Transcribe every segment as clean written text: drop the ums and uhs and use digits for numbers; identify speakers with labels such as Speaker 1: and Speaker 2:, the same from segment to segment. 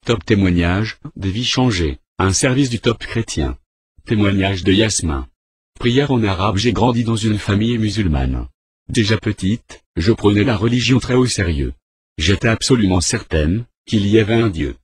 Speaker 1: Top témoignage, des vies changées, un service du Top chrétien. Témoignage de Yasmin. Prière en arabe. J'ai grandi dans une famille musulmane. Déjà petite, je prenais la religion très au sérieux. J'étais absolument certaine qu'il y avait un Dieu.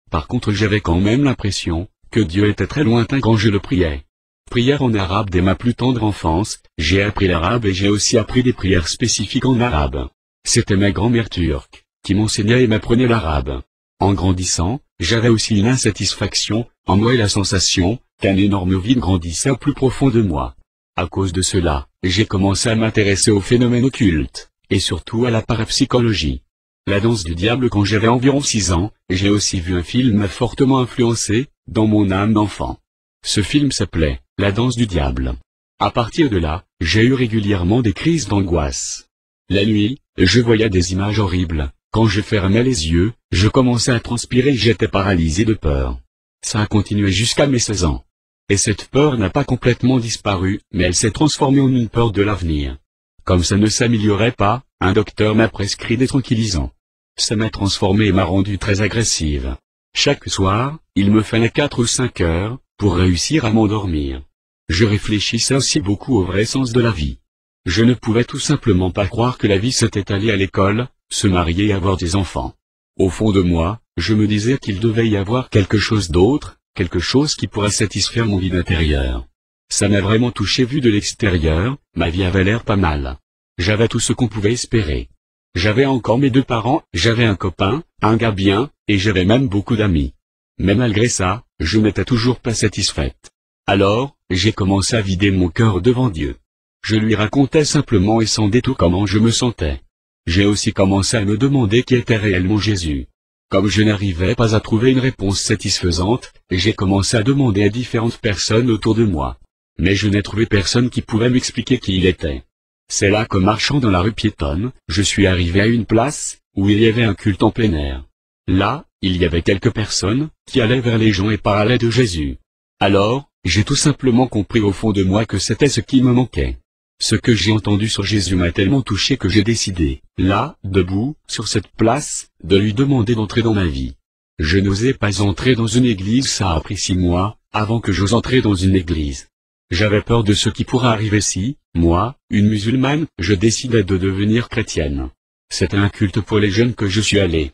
Speaker 1: Par contre, j'avais quand même l'impression que Dieu était très lointain quand je le priais. Prière en arabe. Dès ma plus tendre enfance, j'ai appris l'arabe et j'ai aussi appris des prières spécifiques en arabe. C'était ma grand-mère turque qui m'enseignait et m'apprenait l'arabe. En grandissant, j'avais aussi une insatisfaction en moi et la sensation qu'un énorme vide grandissait au plus profond de moi. À cause de cela, j'ai commencé à m'intéresser aux phénomènes occultes, et surtout à la parapsychologie. La danse du diable. Quand j'avais environ 6 ans, j'ai aussi vu un film m'a fortement influencé dans mon âme d'enfant. Ce film s'appelait La danse du diable. À partir de là, j'ai eu régulièrement des crises d'angoisse. La nuit, je voyais des images horribles. Quand je fermais les yeux, je commençais à transpirer et j'étais paralysé de peur. Ça a continué jusqu'à mes 16 ans. Et cette peur n'a pas complètement disparu, mais elle s'est transformée en une peur de l'avenir. Comme ça ne s'améliorait pas, un docteur m'a prescrit des tranquillisants. Ça m'a transformé et m'a rendu très agressive. Chaque soir, il me fallait 4 ou 5 heures pour réussir à m'endormir. Je réfléchissais aussi beaucoup au vrai sens de la vie. Je ne pouvais tout simplement pas croire que la vie s'était allée à l'école, se marier et avoir des enfants. Au fond de moi, je me disais qu'il devait y avoir quelque chose d'autre, quelque chose qui pourrait satisfaire mon vide intérieur. Ça m'a vraiment touché vu de l'extérieur, ma vie avait l'air pas mal. J'avais tout ce qu'on pouvait espérer. J'avais encore mes 2 parents, j'avais un copain, un gars bien, et j'avais même beaucoup d'amis. Mais malgré ça, je n'étais toujours pas satisfaite. Alors, j'ai commencé à vider mon cœur devant Dieu. Je lui racontais simplement et sans détour comment je me sentais. J'ai aussi commencé à me demander qui était réellement Jésus. Comme je n'arrivais pas à trouver une réponse satisfaisante, j'ai commencé à demander à différentes personnes autour de moi. Mais je n'ai trouvé personne qui pouvait m'expliquer qui il était. C'est là que marchant dans la rue piétonne, je suis arrivé à une place où il y avait un culte en plein air. Là, il y avait quelques personnes qui allaient vers les gens et parlaient de Jésus. Alors, j'ai tout simplement compris au fond de moi que c'était ce qui me manquait. Ce que j'ai entendu sur Jésus m'a tellement touché que j'ai décidé, là, debout, sur cette place, de lui demander d'entrer dans ma vie. Je n'osais pas entrer dans une église. Ça a pris 6 mois, avant que j'ose entrer dans une église. J'avais peur de ce qui pourrait arriver si, moi, une musulmane, je décidais de devenir chrétienne. C'était un culte pour les jeunes que je suis allé.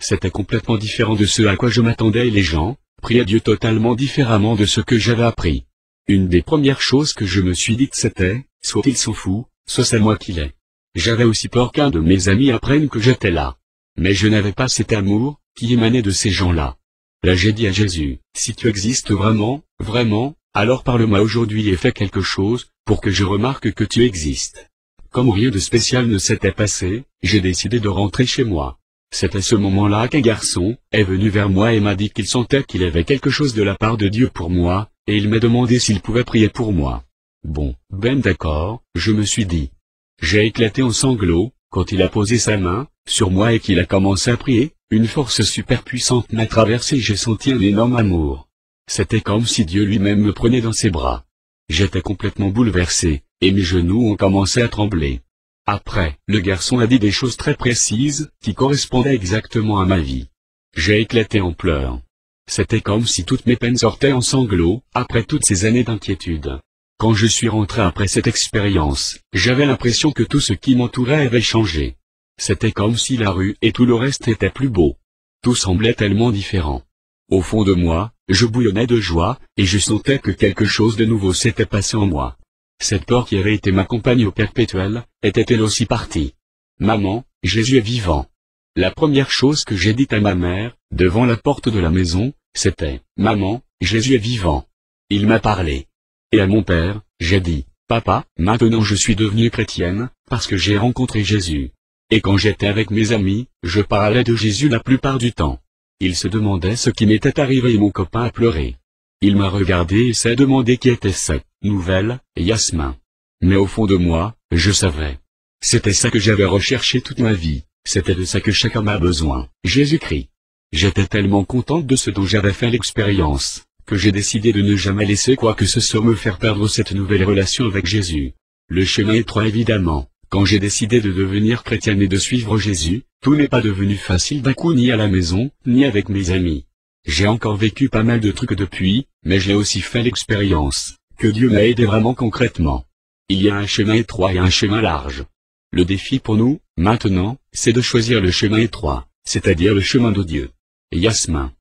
Speaker 1: C'était complètement différent de ce à quoi je m'attendais et les gens priaient Dieu totalement différemment de ce que j'avais appris. Une des premières choses que je me suis dites c'était, soit il s'en fout, soit c'est moi qui l'ai. J'avais aussi peur qu'un de mes amis apprenne que j'étais là. Mais je n'avais pas cet amour qui émanait de ces gens-là. Là j'ai dit à Jésus, si tu existes vraiment, alors parle-moi aujourd'hui et fais quelque chose pour que je remarque que tu existes. Comme rien de spécial ne s'était passé, j'ai décidé de rentrer chez moi. C'est à ce moment-là qu'un garçon est venu vers moi et m'a dit qu'il sentait qu'il avait quelque chose de la part de Dieu pour moi, et il m'a demandé s'il pouvait prier pour moi. Bon, ben d'accord, je me suis dit. J'ai éclaté en sanglots, quand il a posé sa main sur moi et qu'il a commencé à prier, une force super puissante m'a traversé et j'ai senti un énorme amour. C'était comme si Dieu lui-même me prenait dans ses bras. J'étais complètement bouleversé, et mes genoux ont commencé à trembler. Après, le garçon a dit des choses très précises, qui correspondaient exactement à ma vie. J'ai éclaté en pleurs. C'était comme si toutes mes peines sortaient en sanglots, après toutes ces années d'inquiétude. Quand je suis rentré après cette expérience, j'avais l'impression que tout ce qui m'entourait avait changé. C'était comme si la rue et tout le reste était plus beau. Tout semblait tellement différent. Au fond de moi, je bouillonnais de joie, et je sentais que quelque chose de nouveau s'était passé en moi. Cette peur qui avait été ma compagne au perpétuel, était elle aussi partie. Maman, Jésus est vivant. La première chose que j'ai dite à ma mère, devant la porte de la maison, c'était, Maman, Jésus est vivant. Il m'a parlé. Et à mon père, j'ai dit, Papa, maintenant je suis devenue chrétienne, parce que j'ai rencontré Jésus. Et quand j'étais avec mes amis, je parlais de Jésus la plupart du temps. Il se demandait ce qui m'était arrivé et mon copain a pleuré. Il m'a regardé et s'est demandé qui était cette nouvelle Yasmin. Mais au fond de moi, je savais. C'était ça que j'avais recherché toute ma vie, c'était de ça que chacun a besoin, Jésus-Christ. J'étais tellement contente de ce dont j'avais fait l'expérience, que j'ai décidé de ne jamais laisser quoi que ce soit me faire perdre cette nouvelle relation avec Jésus. Le chemin étroit évidemment. Quand j'ai décidé de devenir chrétienne et de suivre Jésus, tout n'est pas devenu facile d'un coup ni à la maison, ni avec mes amis. J'ai encore vécu pas mal de trucs depuis, mais j'ai aussi fait l'expérience que Dieu m'a aidé vraiment concrètement. Il y a un chemin étroit et un chemin large. Le défi pour nous, maintenant, c'est de choisir le chemin étroit, c'est-à-dire le chemin de Dieu. Yasmin.